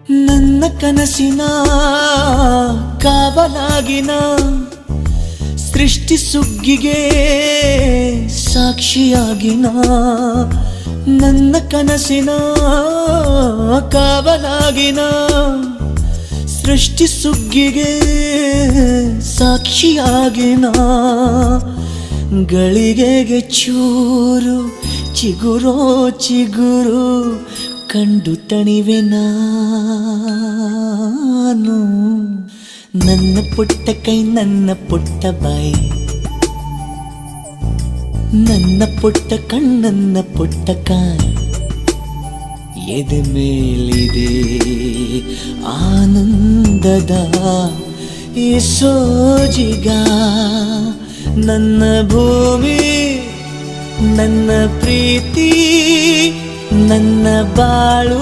ನನ್ನ ಕನಸಿನ ಕಾವಲಾಗಿನ ಸೃಷ್ಟಿ ಸುಗ್ಗಿಗೆ ಸಾಕ್ಷಿಯಾಗಿನ ನನ್ನ ಕನಸಿನ ಕಾವಲಾಗಿನ ಸೃಷ್ಟಿ ಸುಗ್ಗಿಗೆ ಸಾಕ್ಷಿಯಾಗಿನ ಗಳಿಗೆಗೆ ಚೂರು ಚಿಗುರೋ ಚಿಗುರು ಕಂಡು ತಣಿವೆ ನಾನು. ನನ್ನ ಪುಟ್ಟ ಕೈ ನನ್ನ ಪುಟ್ಟ ಬಾಯಿ, ನನ್ನ ಪುಟ್ಟ ಕಣ್ಣನ್ನ ಪುಟ್ಟ ಕಾಯಿ, ಎದೆ ಮೇಲಿದೆ ಆನಂದದ ಈ ಸೋಜಿಗ. ನನ್ನ ಭೂಮಿ ನನ್ನ ಪ್ರೀತಿ ನನ್ನ ಬಾಳು